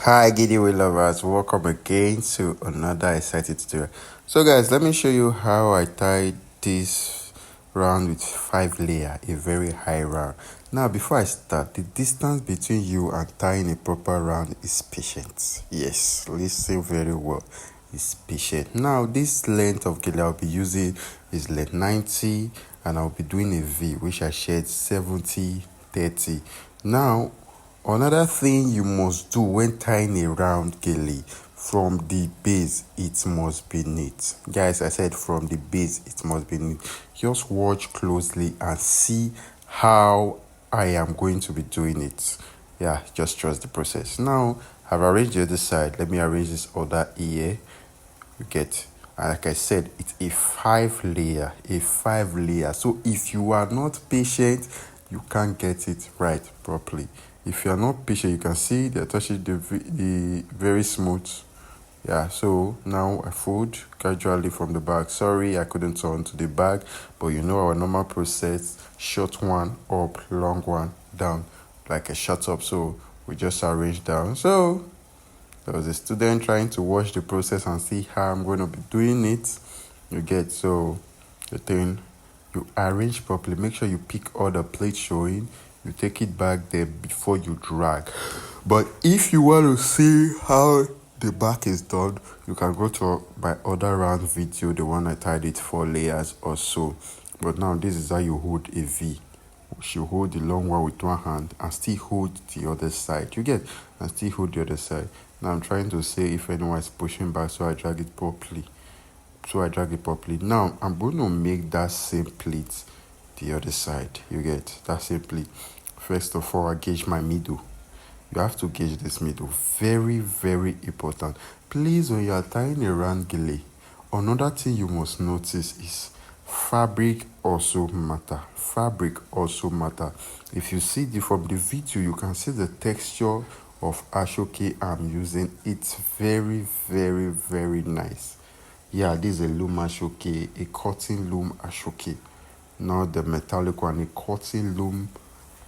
Hi Gele lovers, welcome again to another exciting tutorial. So guys, let me show you how I tied this round with 5 layer, a very high round. Now before I start, the distance between you and tying a proper round is patient. Yes, listen very well. It's patient. Now this length of Gele I'll be using is length 90 and I'll be doing a V which I shared 70 30. Now another thing you must do when tying a round Gele, from the base it must be neat. Guys, I said from the base it must be neat. Just watch closely and see how I am going to be doing it. Yeah, just trust the process. Now I've arranged the other side. Let me arrange this other ear. You get, and like I said, it's a 5 layer. So if you are not patient, you can't get it right properly. If you are not patient, you can see the touching the very smooth. Yeah, so now I fold gradually from the back. Sorry, I couldn't turn to the back, but you know our normal process: short one up, long one down, like a shut up. So we just arrange down. So there was a student trying to watch the process and see how I'm going to be doing it. You get, so the thing, you arrange properly. Make sure you pick all the plates showing. You take it back there before you drag. But if you want to see how the back is done, you can go to my other round video, the one I tied it 4 layers or so. But now this is how you hold a V. You hold the long one with one hand and still hold the other side. You get, and still hold the other side. Now I'm trying to say if anyone is pushing back, so I drag it properly. Now I'm going to make that same plate the other side. You get that same plate. First of all, I gauge my middle. You have to gauge this middle. Very, very important. Please, when you are tying a round Gele, another thing you must notice is fabric also matter. If you see from the video, you can see the texture of ashoke I'm using. It's very, very, very nice. Yeah, this is a loom ashoke, a cotton loom ashoke, not the metallic one, a cotton loom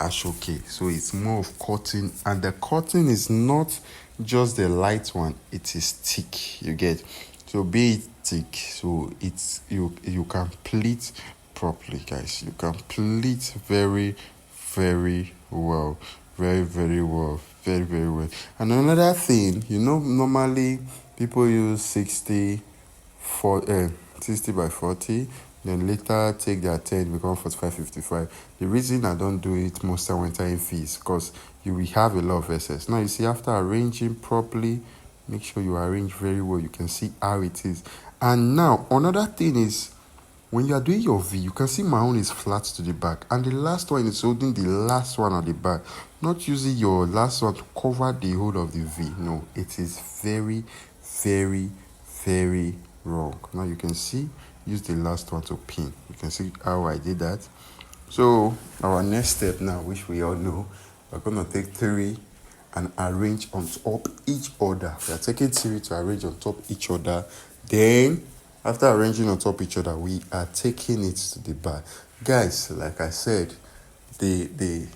ashoke. So it's more of cotton, and the cotton is not just the light one, it is thick. You get, so be it thick, so it's you can pleat properly, guys. You can pleat very, very well, very, very well, very, very well. And another thing, normally people use 60 by 40, then later take their 10, become 45, 55. The reason I don't do it most time when tying fees, because you will have a lot of excess. Now you see, after arranging properly, make sure you arrange very well. You can see how it is. And now another thing is, when you are doing your V, you can see my own is flat to the back, and the last one is holding the last one at the back, not using your last one to cover the whole of the V. No, it is very, very, very wrong. Now you can see, use the last one to pin. You can see how I did that. So our next step now, which we all know, we're going to take 3 and arrange on top each other. We are taking 3 to arrange on top each other. Then after arranging on top each other, we are taking it to the back. Guys, like I said, the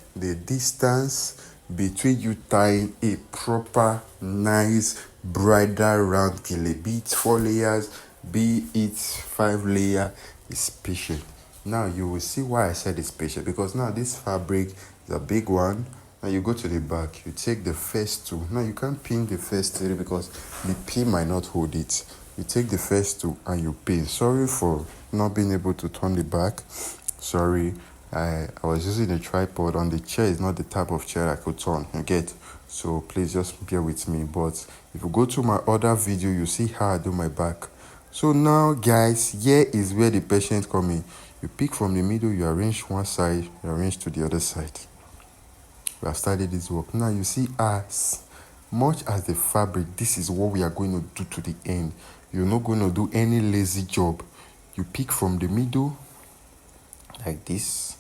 distance between you tying a proper nice bridal round Gele, be it 4 layers, be it 5 layer, is patient. Now you will see why I said it's patient, because now this fabric is a big one. Now you go to the back, you take the first 2. Now you can't pin the first 3 because the pin might not hold it. You take the first 2 and you pin. Sorry for not being able to turn the back. Sorry, I was using a tripod on the chair. Is not the type of chair I could turn. You get, so please just bear with me. But if you go to my other video, you see how I do my back. So now guys, here is where the patient come in. You pick from the middle, you arrange one side, you arrange to the other side. We have started this work. Now you see, as much as the fabric, this is what we are going to do to the end. You're not going to do any lazy job. You pick from the middle like this,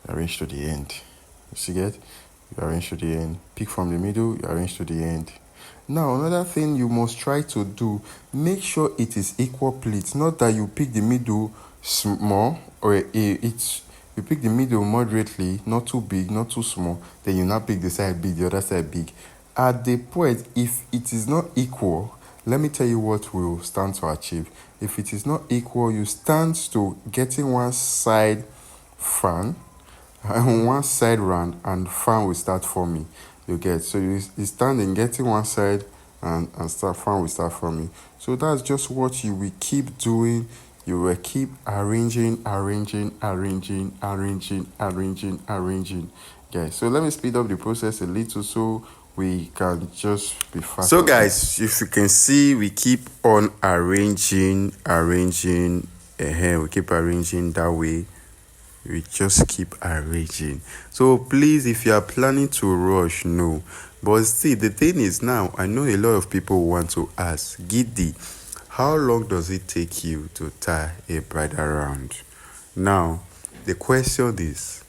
arrange to the end. You see that? You arrange to the end. Pick from the middle, you arrange to the end. Now another thing you must try to do, make sure it is equal pleats. Not that you pick the middle small, or you pick the middle moderately, not too big, not too small, then you now pick the side big, the other side big. at the point, if it is not equal, let me tell you what we'll stand to achieve. If it is not equal, you stand to getting one side fan and one side round, and fan will start forming. You get, so you stand in getting one side and start fan will start forming. So that's just what you will keep doing. You will keep arranging. Guys, so let me speed up the process a little so we can just be fast. So guys, if you can see, we keep on arranging. We keep arranging that way. We just keep arranging. So please, if you are planning to rush, no. But see, the thing is now, I know a lot of people want to ask, Gidi, how long does it take you to tie a bridal round? Now, the question is,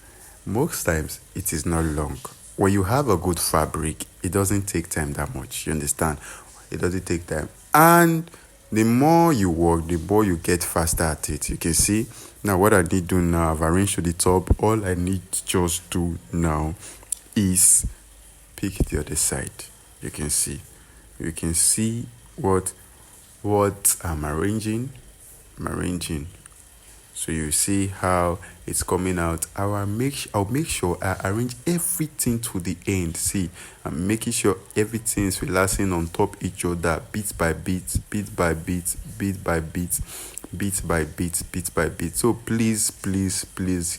most times it is not long. When you have a good fabric, it doesn't take time that much. You understand? It doesn't take time. And the more you work, the more you get faster at it. You can see now what I need do now. I've arranged to the top. All I need to just do now is pick the other side. You can see what I'm arranging. So you see how it's coming out. I'll make sure I arrange everything to the end. See, I'm making sure everything is relaxing on top each other, bit by bit. So please,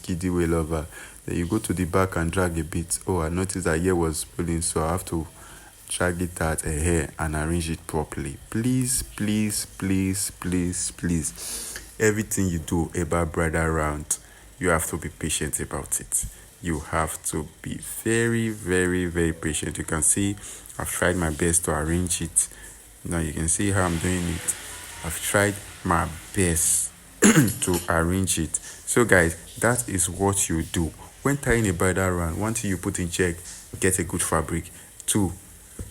Kiddy Way lover, then you go to the back and drag a bit. Oh, I noticed that here was pulling, so I have to drag it out here and arrange it properly. Please. Everything you do about bridal round, you have to be patient about it. You have to be very, very patient. You can see I've tried my best to arrange it. Now you can see how I'm doing it. I've tried my best to arrange it. So guys, that is what you do when tying a bridal round. One thing you put in check, get a good fabric. Two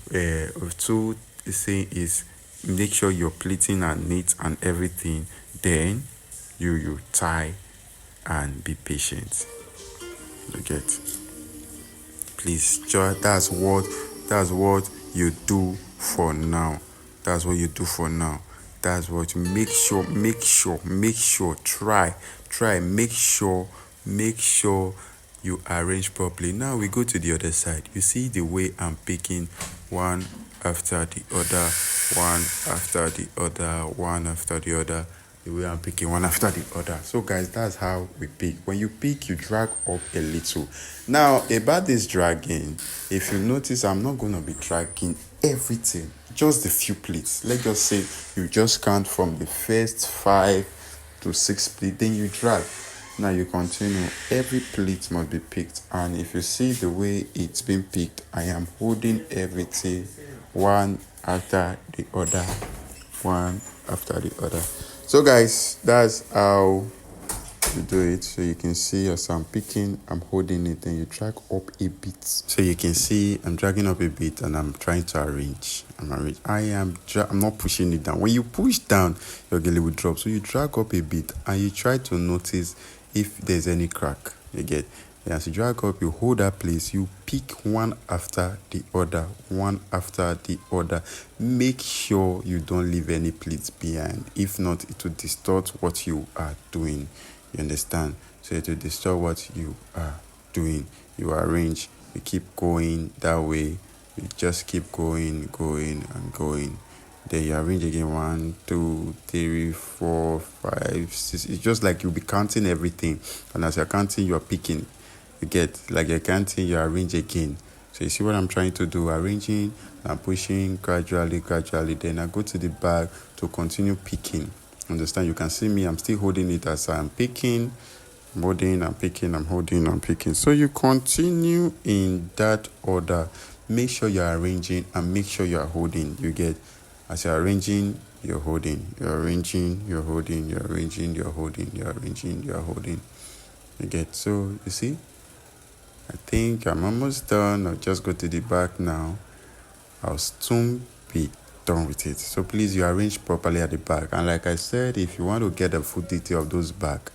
thing is make sure your pleating are neat and everything. Then you tie and be patient. You get? Please, that's what you do for now. That's what you do for now. That's what you make sure. Try. Make sure you arrange properly. Now we go to the other side. You see the way I'm picking one after the other. The way I'm picking one after the other. So guys, that's how we pick. When you pick, you drag up a little. Now about this dragging, if you notice, I'm not going to be dragging everything, just the few pleats. Let's just say you just count from the first 5 to 6 pleats, then you drag. Now you continue. Every pleat must be picked, and if you see the way it's been picked, I am holding everything one after the other. So guys, that's how you do it. So you can see as I'm picking, I'm holding it, and you drag up a bit. So you can see I'm dragging up a bit and I'm trying to arrange. I'm not pushing it down. When you push down, your gele will drop. So you drag up a bit and you try to notice if there's any crack. You get? And as you drag up, you hold that place, you pick one after the other. Make sure you don't leave any pleats behind. If not, it will distort what you are doing. You understand? So it will distort what you are doing. You arrange, you keep going that way. You just keep going. Then you arrange again 1, 2, 3, 4, 5, 6. It's just like you'll be counting everything. And as you're counting, you're picking. You get, like you're counting, you arrange again. So you see what I'm trying to do? Arranging and pushing gradually. Then I go to the back to continue picking. Understand? You can see me, I'm still holding it as I'm picking. I'm holding, I'm picking, I'm holding, I'm picking. So you continue in that order. Make sure you're arranging and make sure you're holding. You get, as you're arranging, you're holding. You're arranging, you're holding. You're arranging, you're holding. You're arranging, you're holding. You get, so you see? I think I'm almost done. I'll just go to the back now. I'll soon be done with it. So please, you arrange properly at the back. And like I said, if you want to get a full detail of those back,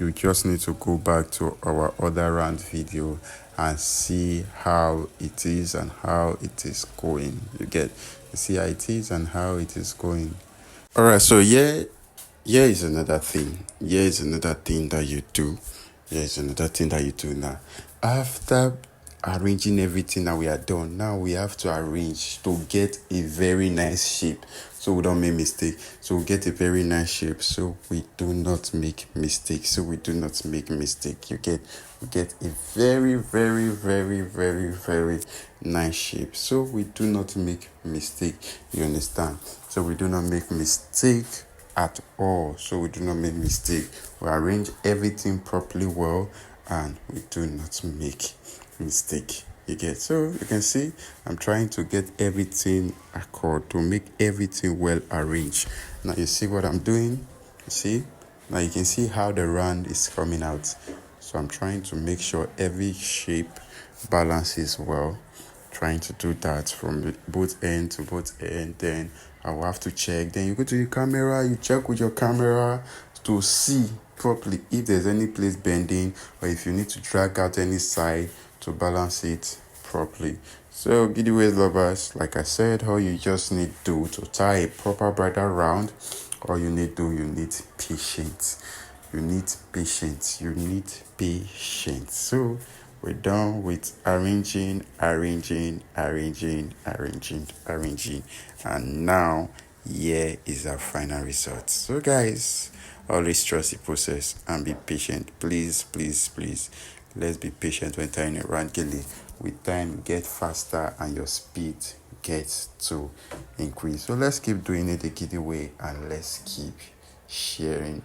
you just need to go back to our other round video and see how it is and how it is going. You see how it is and how it is going. All right, so here is another thing. Here is another thing that you do. Here is another thing that you do now. After arranging everything that we are done, now we have to arrange to get a very nice shape, so we don't make mistake. So we get a very nice shape, so we do not make mistakes. So we do not make mistake. We get a very, very, very, very, very nice shape, so we do not make mistake. You understand? So we do not make mistake at all. So we do not make mistake. We arrange everything properly well, and we do not make mistake. You get? So you can see I'm trying to get everything accord, to make everything well arranged. Now you see what I'm doing? You see? Now you can see how the round is coming out. So I'm trying to make sure every shape balances well. Trying to do that from both end to both end. Then I will have to check. Then you go to your camera, you check with your camera to see properly if there's any place bending, or if you need to drag out any side to balance it properly. So giddy waist lovers, like I said, all you just need to tie a proper bridal round, all you need patience. You need patience. You need patience. So we're done with arranging, and now here is our final result. So guys, always trust the process and be patient. Please, please, please, let's be patient when tying around Gele. With time, get faster and your speed gets to increase. So let's keep doing it the giddy way, and let's keep sharing.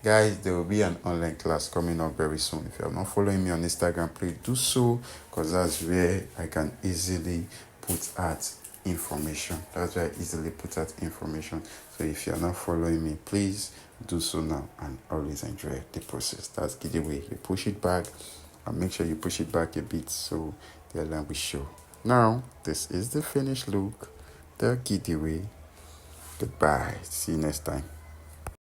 Guys, there will be an online class coming up very soon. If you are not following me on Instagram, please do so, because that's where I can easily put out information. So if you are not following me, please do so now, and always enjoy the process. That's giddy way. You push it back, and make sure you push it back a bit so the alarm will show. Now this is the finished look, the giddy way. Goodbye. See you next time.